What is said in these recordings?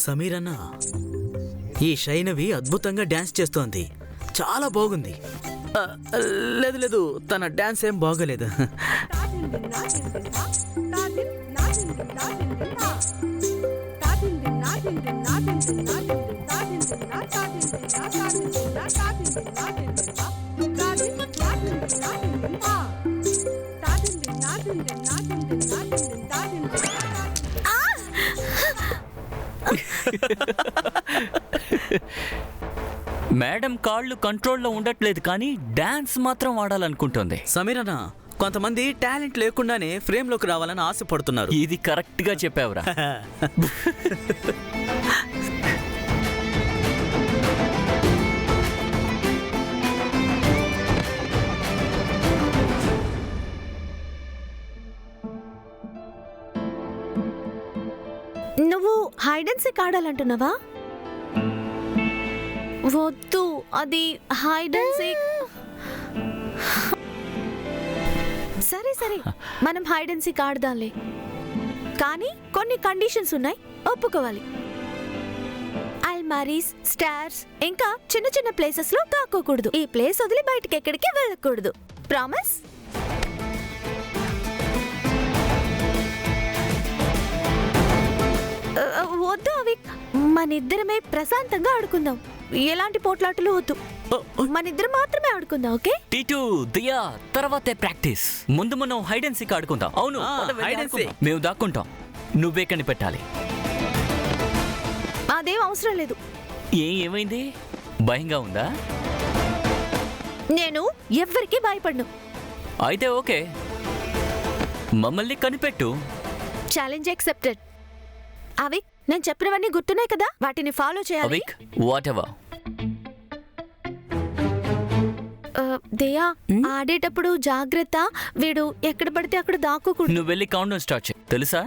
సమీర్ అన్న, ఈ శైనవి అద్భుతంగా డాన్స్ చేస్తోంది. చాలా బాగుంది. లేదు లేదు, తన డాన్స్ ఏం బాగోలేదు. మేడం కాళ్ళు కంట్రోల్లో ఉండట్లేదు, కానీ డాన్స్ మాత్రం ఆడాలనుకుంటుంది. సమీర్ అన్న, కొంతమంది టాలెంట్ లేకుండానే ఫ్రేమ్లోకి రావాలని ఆశపడుతున్నారు. ఇది కరెక్ట్గా చెప్పావురా. నువ్వు హైడ్ అండ్ సీక్ ఆడాలంటున్నావా? వద్దు, అది హైడ్ అండ్ సీక్. సరే సరే, మనం హైడ్ అండ్ సీక్ ఆడదాంలే, కానీ కొన్ని కండిషన్స్ ఉన్నాయి, ఒప్పుకోవాలి. అల్మారీస్, స్టార్స్, ఇంకా చిన్న చిన్న ప్లేసెస్ లో దాక్కోకూడదు. ఈ ప్లేస్ వదిలి బయటికి ఎక్కడికి వెళ్ళకూడదు. ప్రామిస్? వద్దు అవిక్, మనిద్దరమే ప్రశాంతంగా ఆడుకుందాం. ఎలాంటి పోట్లాటలు వద్దు, మనిద్దరం మాత్రమే ఆడుకుందాం. ఓకే టీటు, దియా, తర్వాతే ప్రాక్టీస్. ముందు మనం హైడ్ అండ్ సీక్ ఆడుకుందాం. అవును, మేము దాక్కుంటాం, నువ్వే కనిపెట్టాలి. అదేం అవసరం లేదు. ఏమైంది? భయంగా ఉందా? నేను ఎవ్వరికీ భయపడను. అయితే ఓకే, మమ్మల్ని కనిపెట్టు. Challenge accepted. అవిక్, నేను చెప్పినవన్నీ గుర్తున్నాయి కదా, వాటిని ఫాలో చేయాలి. అవిక్, వాటెవర్. దయా, ఆడేటప్పుడు జాగ్రత్త. వీడు ఎక్కడ పడితే అక్కడ దాక్కోకూడదు. నువ్వు వెళ్ళి కౌంట్ డౌన్ స్టార్ట్ చేయి. తెలుసా?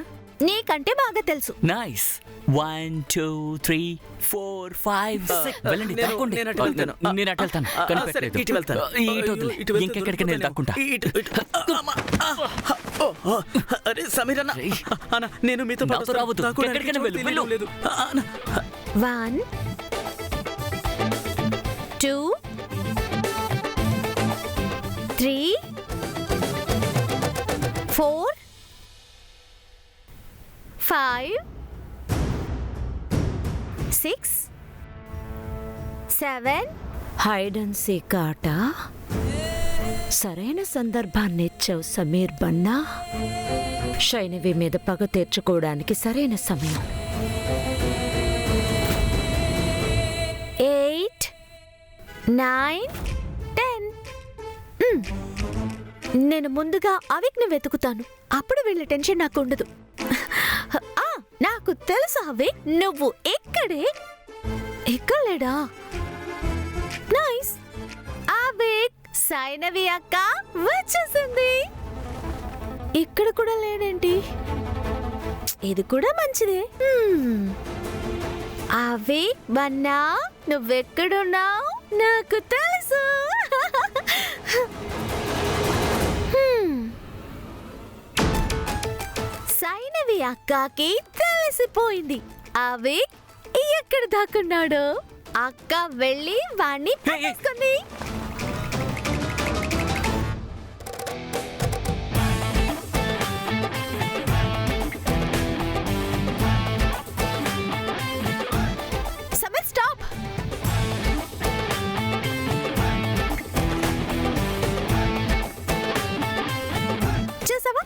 నీకంటే బాగా తెలుసు. నైస్. 1 2 3 4 5 6. వెళ్ళండి, దాక్కోండి. నేను అటు వెళ్తాను. కనిపెట్టలేదు. ఇంకెక్కడికి నేను దాక్కుంటా. అరే సమీర్ అన్న, నేను మీతో పాటు రావద్దు. ఎక్కడికైనా వెళ్ళు. 1 2 3 4 5 6 7. హైడ్ అండ్ సీక్ ఆట సరైన సందర్భాన్ని ఇచ్చావు సమీర్ బన్నా. శైనవి మీద పగ తీర్చుకోవడానికి సరైన సమయం. 8 9 10. నేను ముందుగా అవిక్ని వెతుకుతాను, అప్పుడు వీళ్ళ టెన్షన్ నాకు ఉండదు. నాకు తెలుసు అవిక్, నువ్వు ఇక్కడ లేడా? నైస్. అవిక్, సైనవి అక్క వచ్చేసింది. ఇక్కడ కూడా లేడేంటి? ఇది కూడా మంచిదే. అవిక్ బన్నా, నువ్వెక్కడున్నావు? నాకు తెలుసు. సైనవి అక్కకి తెలిసిపోయింది అవిక్ ఎక్కడ దాక్కున్నాడో. అక్క వెళ్ళి వాణ్ణి పట్టుకుంది. సమీర్, స్టాప్. చూసావా,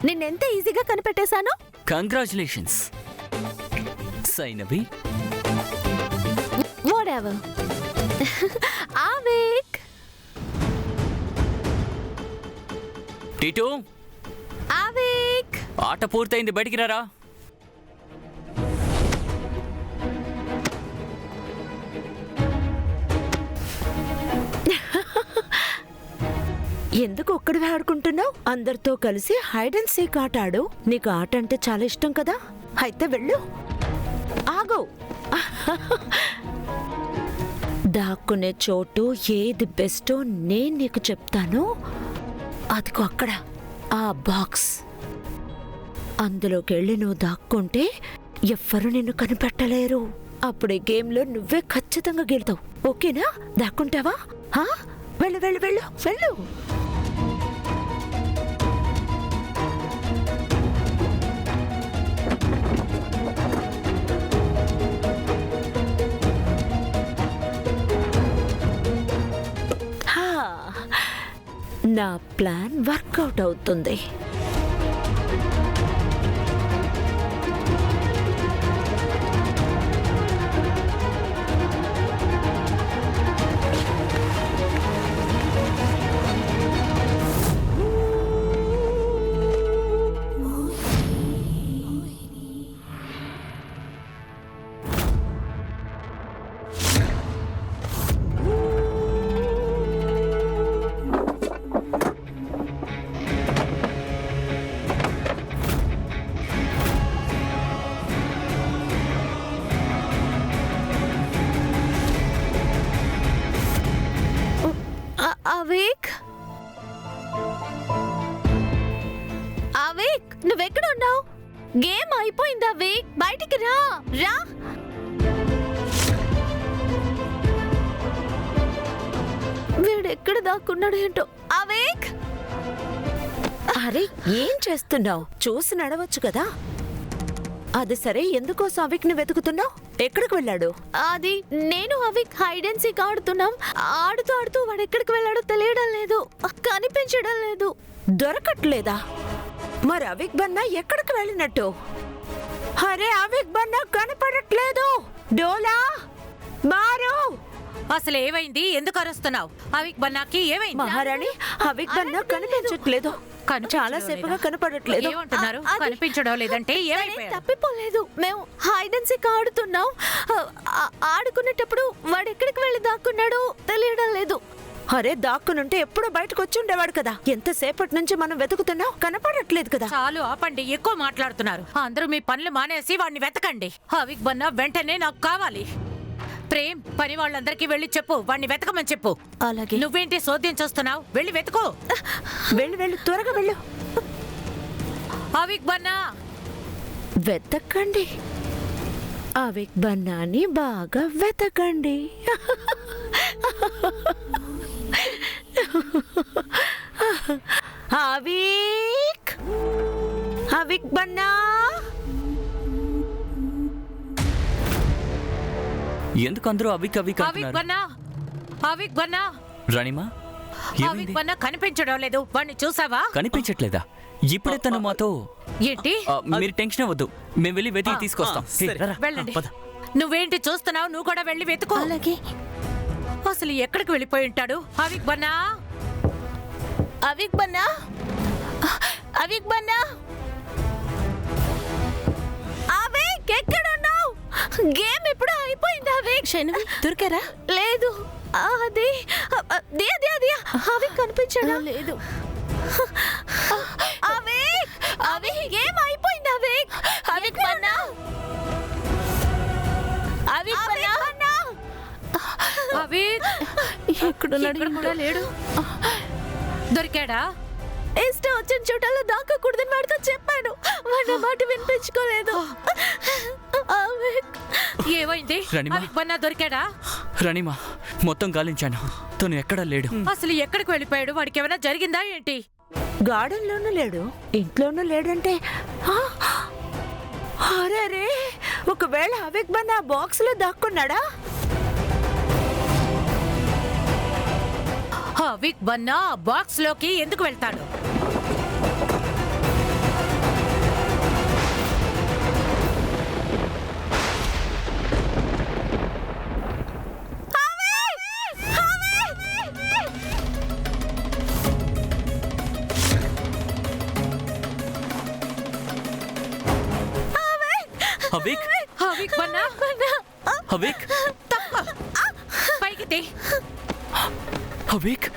నిన్నెంత ఈజీగా కనిపెట్టేశాను. కంగ్రాచులేషన్స్ సైనవి. Whatever. Avik. టీటు. Avik. ఆట పూర్తయింది, బయటికి రారా. ఎందుకు ఒక్కడివే ఆడుకుంటున్నావు? అందరితో కలిసి హైడ్ అండ్ సీక్ ఆట ఆడు. నీకు ఆట అంటే చాలా ఇష్టం కదా, అయితే వెళ్ళు. ఆగు. దాక్కునే చోటు ఏది బెస్టో నేను నీకు చెప్తాను. అదిగో అక్కడ ఆ బాక్స్. అందులోకి వెళ్ళి నువ్వు దాక్కుంటే ఎవ్వరూ నిన్ను కనిపెట్టలేరు. అప్పుడే గేమ్లో నువ్వే ఖచ్చితంగా గెలుతావు. ఓకేనా? దాక్కుంటావా? వెళ్ళు వెళ్ళు వెళ్ళు వెళ్ళు. నా ప్లాన్ వర్కౌట్ అవుతుంది. అవేక్, అవేక్, నువ్వెక్కడ ఉన్నావు? గేమ్ అయిపోయింది అవేక్, బయటికి రా రా. వీడెక్కడ దాక్కున్నాడు ఏంటో. అవేక్, అరే ఏం చేస్తున్నావు? చూసి నడవచ్చు కదా. అది సరే, ఎందుకోసం అవిక్ని వెతుకుతున్నావు? ఎక్కడికి వెళ్ళాడు? అది నేను అవిక్ హైడ్ అండ్ సీక్ ఆడుతున్నాం. ఆడుతూ ఆడుతూ వాడు ఎక్కడికి వెళ్ళాడో తెలియడం లేదు, కనిపించడం లేదు. దొరకట్లేదా? మరి అవిక్ బన్నా ఎక్కడికి వెళ్ళినట్టు? అరే అవిక్ బన్నా కనపడట్లేదు. డోలా, మారు, అసలు ఏమైంది? ఎందుకు అరుస్తున్నావు? అవిక్ బన్నాకి ఏమైంది? మహారాణి, అవిక్ బన్నా కనిపించట్లేదు. చాలా సేపుగా కనపడట్లేదు. ఏమంటున్నారు? కనిపించడం లేదంటే ఏమైపోయాడు? తప్పిపోలేదు. మేము హైడ్ అండ్ సీక్ ఆడుతున్నాం. ఆడుకునేటప్పుడు వాడు ఎక్కడికి వెళ్ళి దాక్కున్నాడో తెలియడం లేదు. అరే దాక్కునుంటే ఎప్పుడో బయటకు వచ్చి ఉండేవాడు కదా. ఎంతసేపటి నుంచి మనం వెతుకుతున్నాం, కనపడట్లేదు కదా. చాలు ఆపండి, ఎక్కువ మాట్లాడుతున్నారు. అందరూ మీ పనులు మానేసి వాడిని వెతకండి. అవిక్ బన్నా వెంటనే నాకు కావాలి. ప్రేమ్, పని వాళ్ళందరికీ వెళ్ళి చెప్పు, వాడిని వెతకమని చెప్పు. అలాగే. నువ్వేంటి సోద్యం చూస్తున్నావు? వెళ్ళి వెతుకో. వెళ్ళు వెళ్ళు, త్వరగా వెళ్ళు. అవిక్ బన్నా, వెతకండి. అవిక్ బన్నాని బాగా వెతకండి. అవిక్, అవిక్ బన్నా. ఎందుకు అందరూ అవిక్ అవిక్ అవిక్ అంటున్నారు? బన్నా, అవిక్ బన్నా, రాణిమా, అవిక్ ఏమైంది? బన్నా కనిపించడం లేదు. వాడిని చూసావా? కనిపించట్లేదా? ఇప్పుడే తను మాతో. ఏంటి? మీరు టెన్షన్ అవ్వద్దు, మేము వెళ్ళి వెతికి తీసుకొస్తాం. హే, సరే. రారా, వెళ్ళండి. పద. నువ్వేంటి చూస్తున్నావు? నువ్వు కూడా వెళ్ళి వెతుకో. అలాగే. అసలు ఎక్కడికి వెళ్ళిపోయి ఉంటాడు? అవిక్ బన్నా, అవిక్ బన్నా, అవిక్ బన్నా, అవిక్ ఎక్కడ ఉన్నావు? గేమ్ ఇప్పుడు అయిపోయింది అవిక్. శైనవి దొరికారా? లేదు. అది దియా దియా దియా, అవిక్ కనిపించడం లేదు. అవిక్, అవిక్ గేమ్ అయిపోయింది అవిక్. అవిక్ బన్నా, అవిక్ బన్నా, అవిక్ ఇక్కడ కూడా లేడు. దొరికాడా? ఇష్టం వచ్చిన చోటల్లో దాక్కకూడదని వాడితో చెప్పాను. వాడి మాట వినిపించుకోలేదు. ఏమైంది? రాణిమా. అవిక్ బన్నా దొరికాడా? రాణిమా, మొత్తం గాలించాను, తను ఎక్కడా లేడు. అసలు ఎక్కడికి వెళ్ళిపోయాడు? వాడికి ఏమైనా జరిగిందా ఏంటి? గార్డెన్ లోనూ లేడు, ఇంట్లోనూ లేడంటే. అరే, ఒకవేళ అవిక్ బన్నా బాక్స్ లో దాక్కున్నాడా? అవిక్ బన్నా బాక్స్ లోకి ఎందుకు వెళ్తాడు? అవిక్ అవిక్ బన్నా అవిక్ పైకి తే. అవిక్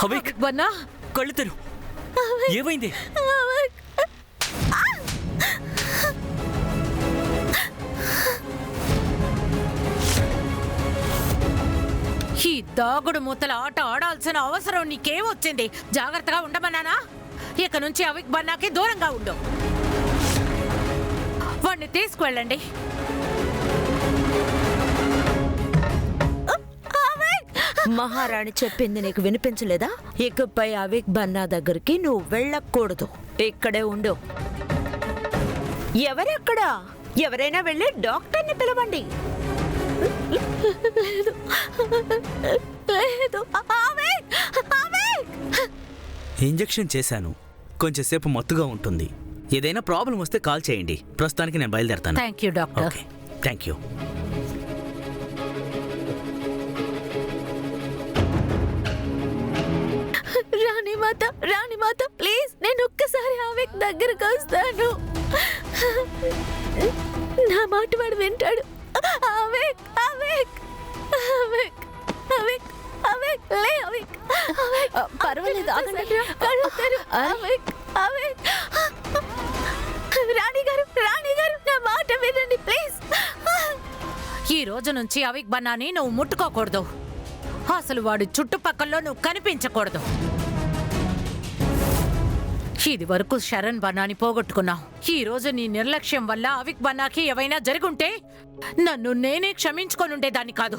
అవిక్ బన్నా కళ్ళు తెరు. ఏమైంది? ఈ దాగుడు మూతల ఆట ఆడాల్సిన అవసరం నీకేమొచ్చింది? జాగ్రత్తగా ఉండమన్నానా? ఇక నుంచి అవిక్ బన్నాకి దూరంగా ఉండు. వాణ్ణి తీసుకువెళ్ళండి. మహారాణి చెప్పింది నీకు వినిపించలేదా? ఇకపై అవిక్ బన్నా దగ్గరికి నువ్వు వెళ్ళకూడదు. ఇక్కడే ఉండు. ఎవరెక్కడా? ఎవరైనా వెళ్ళి డాక్టర్ని పిలవండి. ఇంజెక్షన్ చేశాను, కొంచెంసేపు మత్తుగా ఉంటుంది. ఏదైనా ప్రాబ్లం వస్తే కాల్ చేయండి. ప్రస్తుతానికి నేను బయలుదేరతాను. Thank you doctor. Okay, thank you. రాణిమాత ప్లీజ్, నేను ఒక్కసారి అవిక్ దగ్గరకు వస్తాను. నా మాట వాడు వింటాడు. అవిక్ అవిక్ అవిక్ అవిక్ అవిక్ లే అవిక్. పర్వాలేదు, ఆగండి. అవిక్ అవిక్. రాణి గారు నా మాట వినండి ప్లీజ్. ఈ రోజు నుంచి అవిక్ బన్నాని నువ్వు ముట్టుకోకూడదు. అసలు వాడు చుట్టుపక్కల్లో నువ్వు కనిపించకూడదు. ఇది వరకు శరణ్ బన్నాని పోగొట్టుకున్నావు. ఈ రోజు నీ నిర్లక్ష్యం వల్ల అవిక్ బన్నాకి ఏవైనా జరుగుంటే నన్ను నేనే క్షమించుకొనుండేదాన్ని కాదు.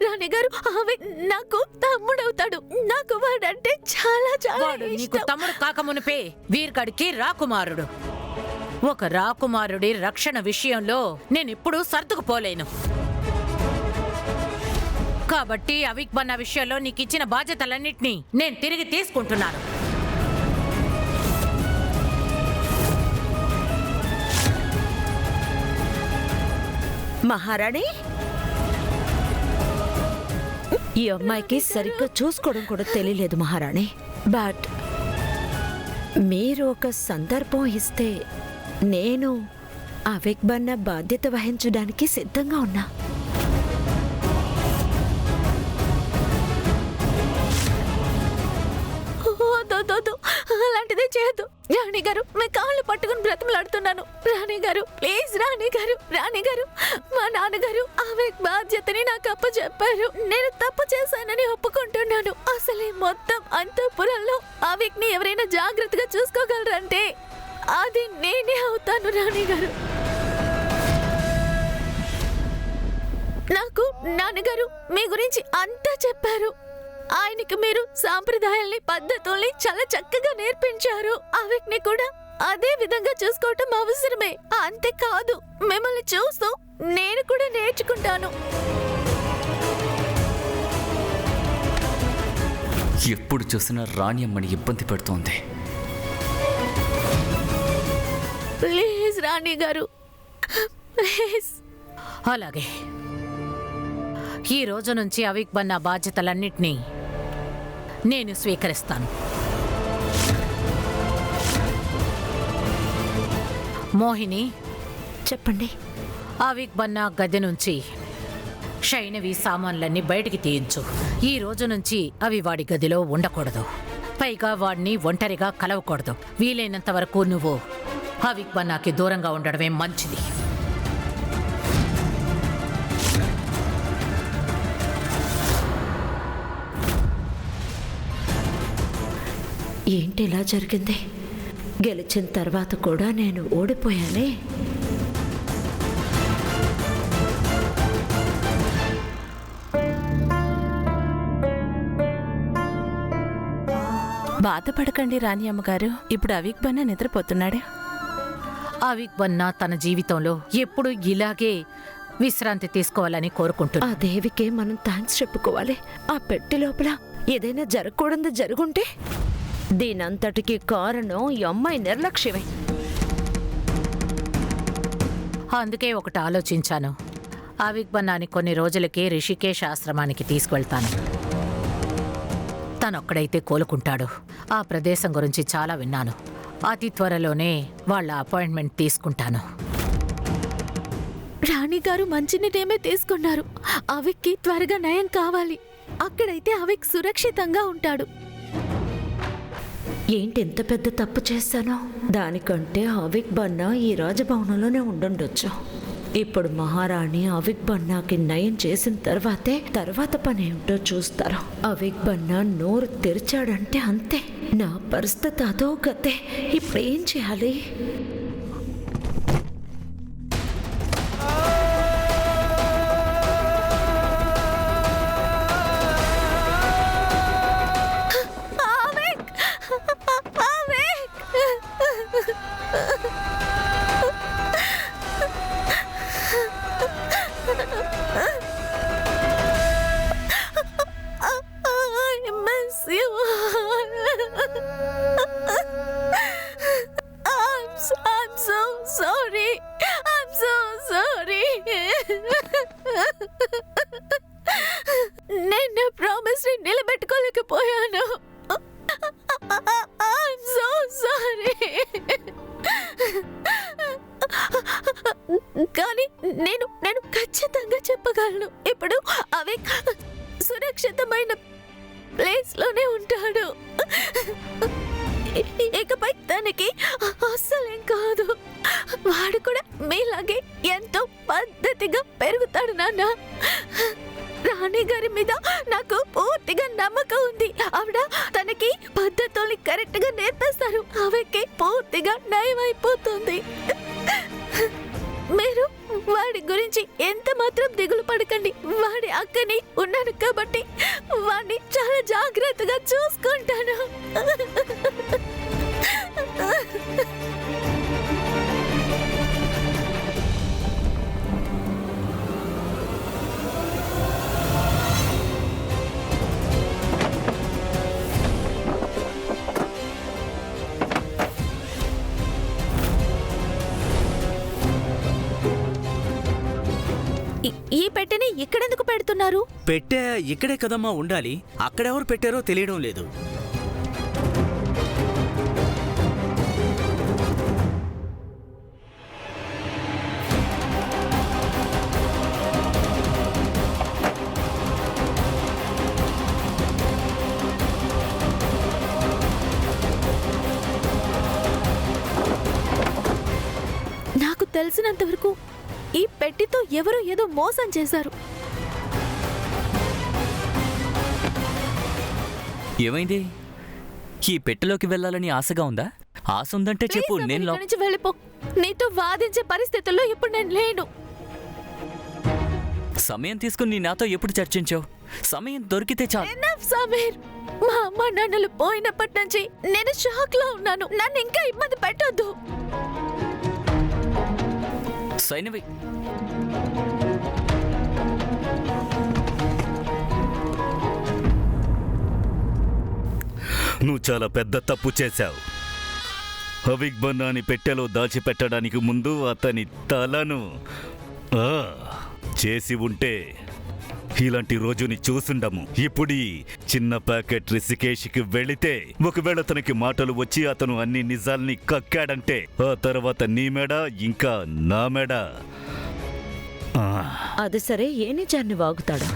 రాణి గారు అవిక్ నాకు తమ్ముడవుతాడు. నాకు వాడంటే చాలా చాలా వాడు నీకు ఇష్టం. తమ్ముడు కాకమునిపే వీర్కడికి రాకుమారుడు. ఒక రాకుమారుడి రక్షణ విషయంలో నేనెప్పుడూ సర్దుకుపోలేను. కాబట్టి అవిక్ బన్నా విషయంలో నీకిచ్చిన బాధ్యతలన్నింటినీ నేను తిరిగి తీసుకుంటున్నాను. మహారాణి, ఈ అమ్మాయికి సరిగ్గా చూసుకోవడం కూడా తెలియలేదు మహారాణి. బట్ మీరు ఒక సందర్భం ఇస్తే నేను అవిక్ బన్నా బాధ్యత వహించడానికి సిద్ధంగా ఉన్నా. అలాంటిదే చేయొద్దు రాణి గారు. మీ కాళ్ళు పట్టుకుని బ్రతిమలాడుతున్నాను. రాణి గారు ప్లీజ్. రాణి గారు మా నాన్నగారు అవిక్ బాధ్యతని నాకు అప్పచెప్పారు. నేను తప్పు చేశానని ఒప్పుకుంటున్నాను. అసలు ఈ మొత్తం అంతఃపురంలో అవిక్ ని ఎవరైనా జాగ్రత్తగా చూసుకోగలరంటే అది నేనే అవుతాను. రాణి గారు, నాకు నాన్నగారు మీ గురించి అంతా చెప్పారు. ఆయనకి మీరు సాంప్రదాయాల్ని పద్ధతుల్ని చాలా చక్కగా నేర్పించారు. అవిక్ ని కూడా అదే విధంగా చూసుకోవటం అవసరమే. అంతేకాదు, మిమ్మల్ని చూస్తూ నేను కూడా నేర్చుకుంటాను. ఎప్పుడు చూసినా రాణి అమ్మని ఇబ్బంది పెడుతోంది. ప్లీజ్ రాణి గారు, ప్లీజ్. అలాగే ఈ రోజు నుంచి అవిక్ బన్నా బాధ్యతలన్నింటినీ నేను స్వీకరిస్తాను. మోహిని, చెప్పండి. అవిక్ బన్నా గది నుంచి శైనవి సామాన్లన్నీ బయటికి తీయించు. ఈ రోజు నుంచి అవి వాడి గదిలో ఉండకూడదు. పైగా వాడిని ఒంటరిగా కలవకూడదు. వీలైనంత వరకు నువ్వు అవిక్ బన్నాకి దూరంగా ఉండడమే మంచిది. ఏంటి ఇలా జరిగింది? గెలిచిన తర్వాత కూడా నేను ఓడిపోయానే. బాధపడకండి రాణి అమ్మగారు. ఇప్పుడు అవిక్ బన్నా నిద్రపోతున్నాడు. అవిక్ బన్నా తన జీవితంలో ఎప్పుడు ఇలాగే విశ్రాంతి తీసుకోవాలని కోరుకుంటున్నా. ఆ దేవికే మనం థ్యాంక్స్ చెప్పుకోవాలి. ఆ పెట్టి లోపల ఏదైనా జరగకూడదు జరుగుంటే దీనంతటికి కారణం ఈ అమ్మాయి నిర్లక్ష్యమే. అందుకే ఒకటి ఆలోచించాను. అవిక్ బన్నాని కొన్ని రోజులకి రిషికేశ్ ఆశ్రమానికి తీసుకువెళ్తాను. తనొక్కడైతే కోలుకుంటాడు. ఆ ప్రదేశం గురించి చాలా విన్నాను. అతి త్వరలోనే వాళ్ళ అపాయింట్మెంట్ తీసుకుంటాను. రాణిగారు మంచినీటేమే తీసుకున్నారు. అవిక్కి త్వరగా నయం కావాలి. అక్కడైతే అవిక్ సురక్షితంగా ఉంటాడు. ఏంటి ఎంత పెద్ద తప్పు చేశానో? దానికంటే అవిక్ బన్నా ఈ రాజభవనంలోనే ఉండుండొచ్చు. ఇప్పుడు మహారాణి అవిక్ బన్నాకి నయం చేసిన తర్వాత పని ఏమిటో చూస్తారు. అవిక్ బన్నా నోరు తెరిచాడంటే అంతే. నా పరిస్థితి అదో గతే. ఇప్పుడు ఏం చేయాలి? నేను ప్రామిస్ నిలబెట్టుకోలేకపోయాను. I'm so sorry. కానీ నేను ఖచ్చితంగా చెప్పగలను. ఇప్పుడు అవి సురక్షితమైన ప్లేస్ లోనే ఉంటాడు. ఇకపై తనకి అస్సలేం కాదు. వాడు కూడా మీలాగే ఎంతో పద్ధతిగా పెరుగుతాడు నాన్న. రాణి గారి మీద నాకు పూర్తిగా నమ్మకం ఉంది. ఆవిడ తనకి పద్ధతుల్ని కరెక్ట్ గా నేర్పిస్తారు. ఆవిడకి పూర్తిగా నయం అయిపోతుంది. మీరు వాడి గురించి ఎంత మాత్రం దిగులు పడకండి. వాడి అక్కని ఉన్నాను కాబట్టి వాడిని చాలా జాగ్రత్తగా చూసుకుంటాను. ఈ పెట్టెని ఇక్కడెందుకు పెడుతున్నారు? పెట్టె ఇక్కడే కదమ్మా ఉండాలి. అక్కడెవరు పెట్టారో తెలియడం లేదు. నాకు తెలిసినంత వరకు ఈ పెట్టెతో ఎవరో ఏదో మోసం చేశారు. ఏమైంది? ఈ పెట్టెలోకి వెళ్ళాలని ఆశగా ఉందా? ఆశ ఉందంటే చెప్పు. ప్లీజ్ నేను ఇక్కడి నుంచి వెళ్ళిపో. నీతో వాదించే పరిస్థితుల్లో ఇప్పుడు నేను లేను. సమయం తీసుకుని నీ నాతో ఎప్పుడు చర్చించావు? సమయం దొరికితే చాలు. ఎనఫ్ సమీర్. మా అమ్మ నాన్నలు పోయినప్పటి నుంచి నేను షాక్ లో ఉన్నాను. నన్ను ఇంకా ఇబ్బంది పెట్టొద్దు. సైనవి, నువ్వు చాలా పెద్ద తప్పు చేశావు. అవిక్ బన్నాని పెట్టెలో దాచిపెట్టడానికి ముందు అతని తలను చేసి ఉంటే ఇలాంటి రోజుని చూసుండము. ఇప్పుడు ఈ చిన్న ప్యాకెట్ రిషికేష్కి వెళితే ఒకవేళ తనకి మాటలు వచ్చి అతను అన్ని నిజాల్ని కక్కాడంటే ఆ తర్వాత నీ మెడ ఇంకా నా మెడ. అది సరే, ఏ నిజాన్ని వాగుతాడా?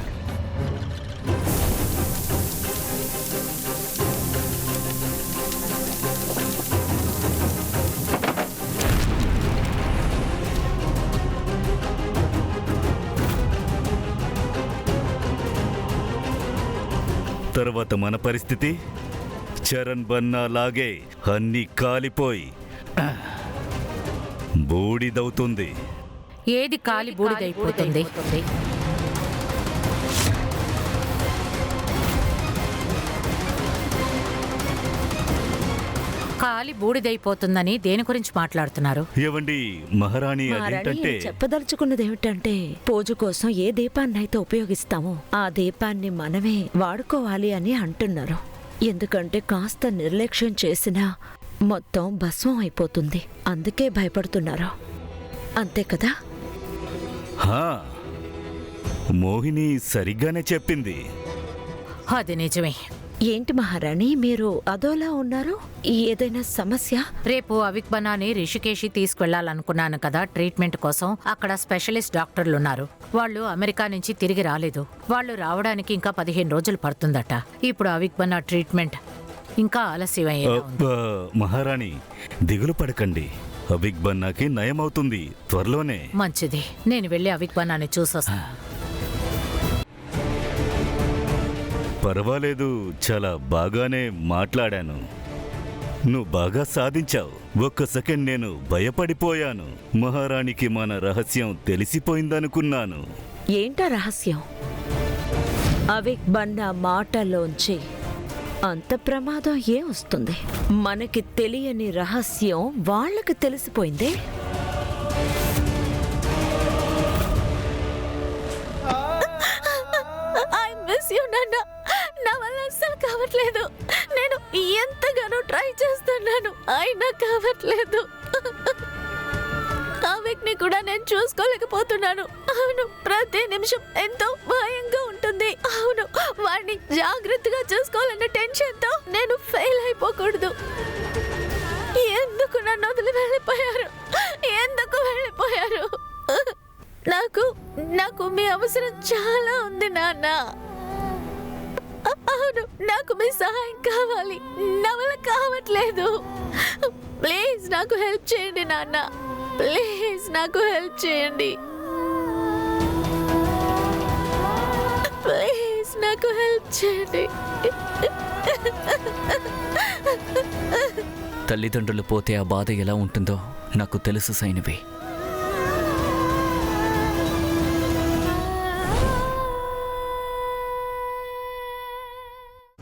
తర్వాత మన పరిస్థితి చరణ్ బన్నా లాగే అన్ని కాలిపోయి బూడిదవుతుంది. ఏది కాలి బూడిదైపోతుంది? కాలి బూడిదైపోతుందని దేని గురించి మాట్లాడుతున్నారు? ఏవండి మహారాణి, అదేంటంటే చెప్పదలుచుకున్నది ఏమిటంటే, పూజ కోసం ఏ దీపాన్నైతే ఉపయోగిస్తామో ఆ దీపాన్ని మనమే వాడుకోవాలి అని అంటున్నారు. ఎందుకంటే కాస్త నిర్లక్ష్యం చేసినా మొత్తం భస్మం అయిపోతుంది. అందుకే భయపడుతున్నారు. అంతే కదా? మోహిని సరిగ్గానే చెప్పింది. అది నిజమే. ఏంటి మహారాణి మీరు అదోలా ఉన్నారు? ఏదైనా సమస్య? రేపు అవిక్ బన్నాని రిషికేషి తీసుకువెళ్లాలనుకున్నాను కదా ట్రీట్మెంట్ కోసం. అక్కడ స్పెషలిస్ట్ డాక్టర్లు ఉన్నారు. వాళ్ళు అమెరికా నుంచి తిరిగి రాలేదు. వాళ్ళు రావడానికి ఇంకా 15 రోజులు పడుతుందట. ఇప్పుడు అవిక్ బన్నా ట్రీట్మెంట్ ఇంకా ఆలస్యమయ్యేలా ఉంది. మహారాణి దిగులు పడకండి, అవిక్ బన్నాకి నయమవుతుంది త్వరలోనే. మంచిది, నేను వెళ్ళి అవిక్ బన్నాని చూసొస్తాను. పర్వాలేదు, చాలా బాగానే మాట్లాడాను. నువ్వు బాగా సాధించావు. ఒక్క సెకండ్ నేను భయపడిపోయాను. మహారాణికి మన రహస్యం తెలిసిపోయిందనుకున్నాను. ఏంటా రహస్యం? అవిక్ బన్నా మాటలోంచి అంత ప్రమాదం ఏం వస్తుంది? మనకి తెలియని రహస్యం వాళ్ళకి తెలిసిపోయిందే. నాన్న, నా వల్ల అస్సలు కావట్లేదు. నేను ఎంతగానో ట్రై చేస్తున్నాను, అయినా కావట్లేదు. అవిక్ ని కూడా నేను చూసుకోలేకపోతున్నాను. అవును, ప్రతి నిమిషం ఎంతో భయంగా ఉంటుంది. అవును, వాడిని జాగ్రత్తగా చూసుకోవాలన్న టెన్షన్ తో నేను ఫెయిల్ అయిపోకూడదు. ఎందుకు నన్ను వదిలి వెళ్ళిపోయారు? ఎందుకు వెళ్ళిపోయారు? నాకు మీ అవసరం చాలా ఉంది నాన్న. అవును, నాకు మీ సహాయం కావాలి. నా వల్ల కావట్లేదు. ప్లీజ్ నాకు హెల్ప్ చేయండి నాన్న. ప్లీజ్ నాకు హెల్ప్ చేయండి. ప్లీజ్ నాకు హెల్ప్ చేయండి. తల్లిదండ్రులు పోతే ఆ బాధ ఎలా ఉంటుందో నాకు తెలుసు సైనవి.